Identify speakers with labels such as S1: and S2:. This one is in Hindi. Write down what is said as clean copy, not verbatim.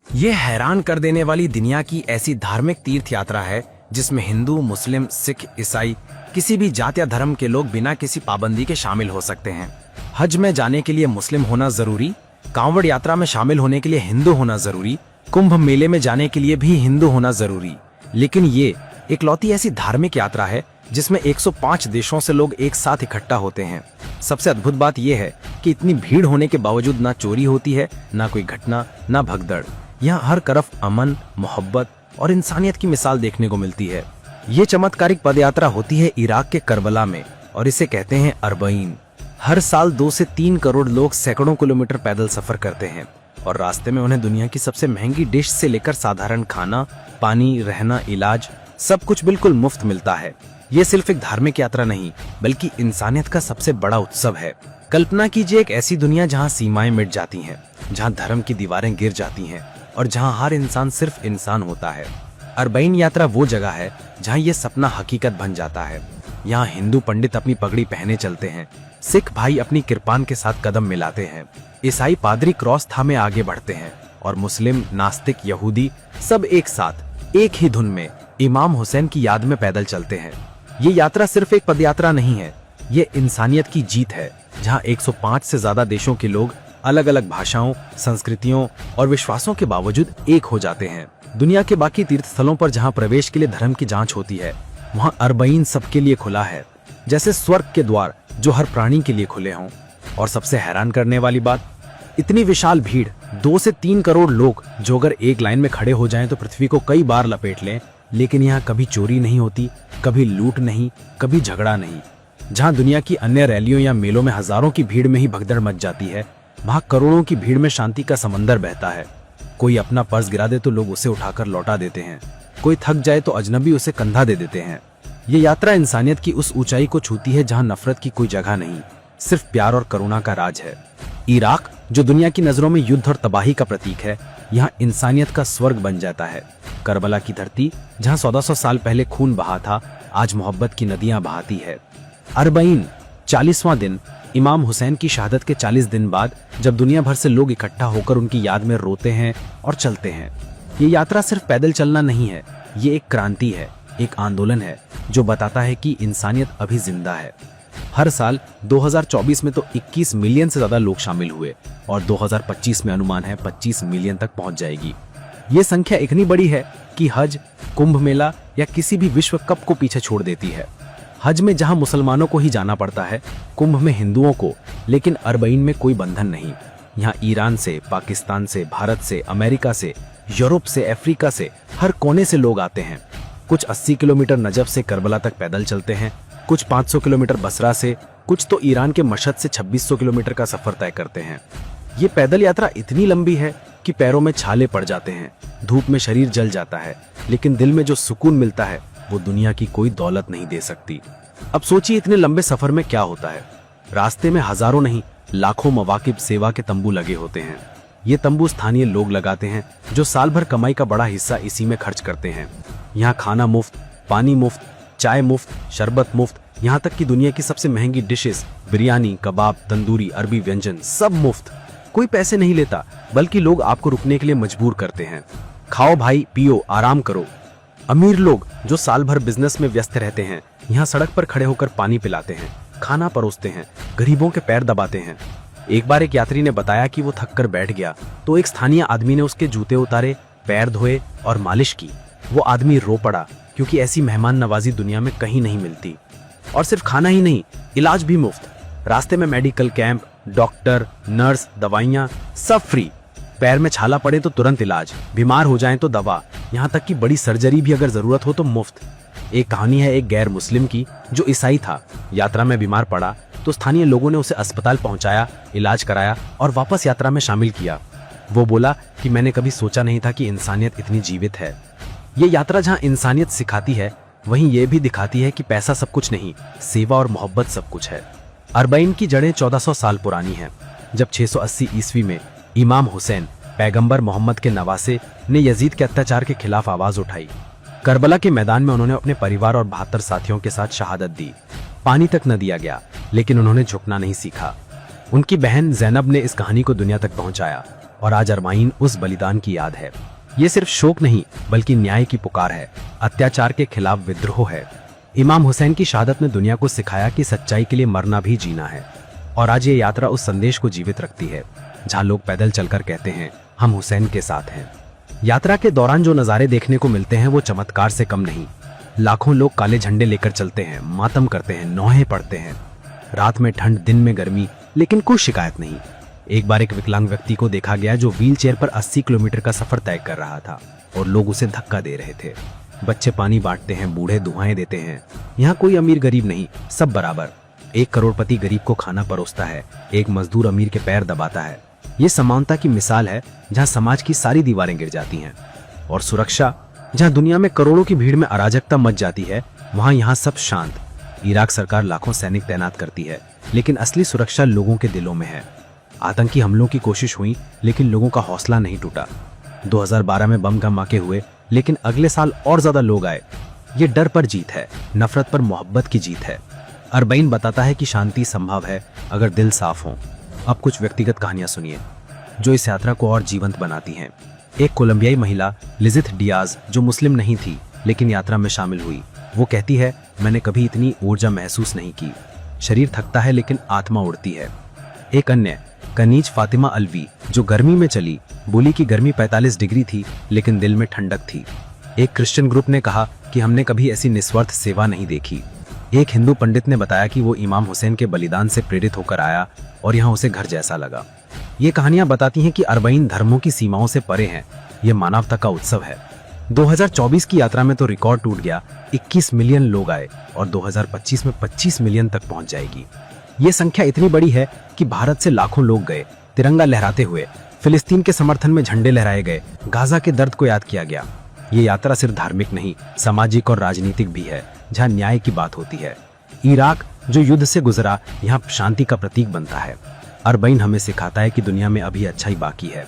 S1: ये हैरान कर देने वाली दुनिया की ऐसी धार्मिक तीर्थ यात्रा है जिसमें हिंदू, मुस्लिम, सिख, ईसाई, किसी भी जात या धर्म के लोग बिना किसी पाबंदी के शामिल हो सकते हैं। हज में जाने के लिए मुस्लिम होना जरूरी, कांवड़ यात्रा में शामिल होने के लिए हिंदू होना जरूरी, कुंभ मेले में जाने के लिए भी हिंदू होना जरूरी। लेकिन ये इकलौती ऐसी धार्मिक यात्रा है जिसमें 105 देशों से लोग एक साथ इकट्ठा होते हैं। सबसे अद्भुत बात यह है कि इतनी भीड़ होने के बावजूद ना चोरी होती है, ना कोई घटना, ना भगदड़। यहाँ हर तरफ अमन, मोहब्बत और इंसानियत की मिसाल देखने को मिलती है। ये चमत्कारिक पदयात्रा होती है इराक के करबला में और इसे कहते हैं अरबईन। हर साल 2 से 3 करोड़ लोग सैकड़ों किलोमीटर पैदल सफर करते हैं और रास्ते में उन्हें दुनिया की सबसे महंगी डिश से लेकर साधारण खाना, पानी, रहना, इलाज, सब कुछ बिल्कुल मुफ्त मिलता है। ये सिर्फ एक धार्मिक यात्रा नहीं बल्कि इंसानियत का सबसे बड़ा उत्सव है। कल्पना कीजिए एक ऐसी दुनिया जहाँ सीमाएं मिट जाती हैं, जहाँ धर्म की दीवारें गिर जाती हैं और जहाँ हर इंसान सिर्फ इंसान होता है। अरबईन यात्रा वो जगह है जहाँ ये सपना हकीकत बन जाता है। यहाँ हिंदू पंडित अपनी पगड़ी पहने चलते हैं, सिख भाई अपनी किरपान के साथ कदम मिलाते हैं, ईसाई पादरी क्रॉस थामे आगे बढ़ते हैं और मुस्लिम, नास्तिक, यहूदी सब एक साथ एक ही धुन में इमाम हुसैन की याद में पैदल चलते हैं। ये यात्रा सिर्फ एक पदयात्रा नहीं है, ये इंसानियत की जीत है जहाँ 105 से ज्यादा देशों के लोग अलग अलग भाषाओं, संस्कृतियों और विश्वासों के बावजूद एक हो जाते हैं। दुनिया के बाकी तीर्थ स्थलों पर जहाँ प्रवेश के लिए धर्म की जांच होती है, वहाँ अरबईन सबके लिए खुला है, जैसे स्वर्ग के द्वार जो हर प्राणी के लिए खुले हों। और सबसे हैरान करने वाली बात, इतनी विशाल भीड़, 2 से 3 करोड़ लोग जो अगर एक लाइन में खड़े हो जाएं तो पृथ्वी को कई बार लपेट लें, लेकिन यहाँ कभी चोरी नहीं होती, कभी लूट नहीं, कभी झगड़ा नहीं। जहाँ दुनिया की अन्य रैलियों या मेलों में हजारों की भीड़ में ही भगदड़ मच जाती है, वहाँ करोड़ों की भीड़ में शांति का समंदर बहता है। कोई अपना पर्स गिरा दे तो लोग उसे उठाकर लौटा देते हैं, कोई थक जाए तो अजनबी उसे कंधा दे देते हैं। ये यात्रा इंसानियत की उस ऊंचाई को छूती है जहाँ नफरत की कोई जगह नहीं, सिर्फ प्यार और करुणा का राज है। इराक जो दुनिया की नजरों में युद्ध और तबाही का प्रतीक है, यहाँ इंसानियत का स्वर्ग बन जाता है। करबला की धरती जहाँ 1400 साल पहले खून बहा था, आज मोहब्बत की नदियां बहाती है। अरबईन 40वां दिन, इमाम हुसैन की शहादत के 40 दिन बाद, जब दुनिया भर से लोग इकट्ठा होकर उनकी याद में रोते हैं और चलते हैं। ये यात्रा सिर्फ पैदल चलना नहीं है, ये एक क्रांति है, एक आंदोलन है जो बताता है कि इंसानियत अभी जिंदा है। हर साल 2024 में तो 21 मिलियन से ज्यादा लोग शामिल हुए और 2025 में अनुमान है 25 मिलियन तक पहुंच जाएगी। ये संख्या इतनी बड़ी है कि हज, कुंभ मेला या किसी भी विश्व कप को पीछे छोड़ देती है। हज में जहां मुसलमानों को ही जाना पड़ता है, कुंभ में हिंदुओं को, लेकिन अरबईन में कोई बंधन नहीं। यहाँ ईरान से, पाकिस्तान से, भारत से, अमेरिका से, यूरोप से, अफ्रीका से, हर कोने से लोग आते हैं। कुछ 80 किलोमीटर नजफ से करबला तक पैदल चलते हैं, कुछ 500 किलोमीटर बसरा से, कुछ तो ईरान के मशहद से 2600 किलोमीटर का सफर तय करते हैं। ये पैदल यात्रा इतनी लंबी है कि पैरों में छाले पड़ जाते हैं, धूप में शरीर जल जाता है, लेकिन दिल में जो सुकून मिलता है वो दुनिया की कोई दौलत नहीं दे सकती। अब सोचिए इतने लंबे सफर में क्या होता है। रास्ते में हजारों नहीं, लाखों मवाकिब सेवा के तंबू लगे होते हैं। ये तंबू स्थानीय लोग लगाते हैं जो साल भर कमाई का बड़ा हिस्सा इसी में खर्च करते हैं। यहाँ खाना मुफ्त, पानी मुफ्त, चाय मुफ्त, शरबत मुफ्त, यहाँ तक कि दुनिया की सबसे महंगी डिशेस, बिरयानी, कबाब, तंदूरी, अरबी व्यंजन, सब मुफ्त। कोई पैसे नहीं लेता, बल्कि लोग आपको रुकने के लिए मजबूर करते हैं। खाओ भाई, पियो, आराम करो। अमीर लोग जो साल भर बिजनेस में व्यस्त रहते हैं, यहाँ सड़क पर खड़े होकर पानी पिलाते हैं, खाना परोसते हैं, गरीबों के पैर दबाते हैं। एक बार एक यात्री ने बताया कि वो थक कर बैठ गया तो एक स्थानीय आदमी ने उसके जूते उतारे, पैर धोए और मालिश की। वो आदमी रो पड़ा क्योंकि ऐसी मेहमान नवाजी दुनिया में कहीं नहीं मिलती। और सिर्फ खाना ही नहीं, इलाज भी मुफ्त। रास्ते में मेडिकल कैंप, डॉक्टर, नर्स, दवाइयाँ सब फ्री। पैर में छाला पड़े तो तुरंत इलाज, बीमार हो जाएं तो दवा, यहाँ तक कि बड़ी सर्जरी भी अगर जरूरत हो तो मुफ्त। एक कहानी है एक गैर मुस्लिम की जो ईसाई था। यात्रा में बीमार पड़ा तो स्थानीय लोगों ने उसे अस्पताल पहुंचाया, इलाज कराया और वापस यात्रा में शामिल किया। वो बोला कि मैंने कभी सोचा नहीं था कि इंसानियत इतनी जीवित है। ये यात्रा जहाँ इंसानियत सिखाती है, वहीं ये भी दिखाती है कि पैसा सब कुछ नहीं, सेवा और मोहब्बत सब कुछ है। अरबईन की जड़ें 1400 साल पुरानी हैं, जब 680 ईस्वी में इमाम हुसैन, पैगंबर मोहम्मद के नवासे, ने यजीद के अत्याचार के खिलाफ आवाज उठाई। करबला के मैदान में उन्होंने अपने परिवार और 72 साथियों के साथ शहादत दी। पानी तक न दिया गया, लेकिन उन्होंने झुकना नहीं सीखा। उनकी बहन जैनब ने इस कहानी को दुनिया तक पहुंचाया।
S2: और आज अरबाइन उस बलिदान की याद है। ये सिर्फ शोक नहीं बल्कि न्याय की पुकार है, अत्याचार के खिलाफ विद्रोह है। इमाम हुसैन की शहादत ने दुनिया को सिखाया कि सच्चाई के लिए मरना भी जीना है। और आज ये यात्रा उस संदेश को जीवित रखती है, जहां लोग पैदल चलकर कहते हैं हम हुसैन के साथ हैं। यात्रा के दौरान जो नज़ारे देखने को मिलते हैं वो चमत्कार से कम नहीं। लाखों लोग काले झंडे लेकर चलते हैं, मातम करते हैं, नौहे पढ़ते हैं। रात में ठंड, दिन में गर्मी, लेकिन कोई शिकायत नहीं। एक बार एक विकलांग व्यक्ति को देखा गया जो व्हील चेयर पर 80 किलोमीटर का सफर तय कर रहा था और लोग उसे धक्का दे रहे थे। बच्चे पानी बांटते हैं, बूढ़े दुआएं देते हैं। यहाँ कोई अमीर गरीब नहीं, सब बराबर। एक करोड़पति गरीब को खाना परोसता है, एक मजदूर अमीर के पैर दबाता है। ये समानता की मिसाल है, जहाँ समाज की सारी दीवारें गिर जाती हैं। और सुरक्षा, जहाँ दुनिया में करोड़ों की भीड़ में अराजकता मच जाती है, वहाँ यहाँ सब शांत। इराक सरकार लाखों सैनिक तैनात करती है, लेकिन असली सुरक्षा लोगों के दिलों में है। आतंकी हमलों की कोशिश हुई, लेकिन लोगों का हौसला नहीं टूटा। 2012 में बम धमाके हुए, लेकिन अगले साल और ज्यादा लोग आए। ये डर पर जीत है, नफरत पर मोहब्बत की जीत है। अरबाइन बताता है कि शांति संभव है अगर दिल साफ हो। अब कुछ व्यक्तिगत कहानियां सुनिए जो इस यात्रा को और जीवंत बनाती हैं। एक कोलंबियाई महिला लिजिथ डियाज, जो मुस्लिम नहीं थी लेकिन यात्रा में शामिल हुई, वो कहती है मैंने कभी इतनी ऊर्जा महसूस नहीं की। शरीर थकता है लेकिन आत्मा उड़ती है। एक अन्य कनीज फातिमा अलवी, जो गर्मी में चली, बोली कि गर्मी 45 डिग्री थी लेकिन दिल में ठंडक थी। एक क्रिश्चियन ग्रुप ने कहा कि हमने कभी ऐसी निस्वार्थ सेवा नहीं देखी। एक हिंदू पंडित ने बताया कि वो इमाम हुसैन के बलिदान से प्रेरित होकर आया और यहाँ उसे घर जैसा लगा। ये कहानियां बताती हैं कि अरबाइन धर्मों की सीमाओं से परे हैं। ये मानवता का उत्सव है। 2024 की यात्रा में तो रिकॉर्ड टूट गया, 21 मिलियन लोग आए और 2025 में 25 मिलियन तक पहुंच जाएगी। ये संख्या इतनी बड़ी है कि भारत से लाखों लोग गए, तिरंगा लहराते हुए। फिलिस्तीन के समर्थन में झंडे लहराए गए, गाजा के दर्द को याद किया गया। ये यात्रा सिर्फ धार्मिक नहीं, सामाजिक और राजनीतिक भी है, जहाँ न्याय की बात होती है। इराक जो युद्ध से गुजरा, यहाँ शांति का प्रतीक बनता है। अरबाइन हमें सिखाता है कि दुनिया में अभी अच्छाई बाकी है।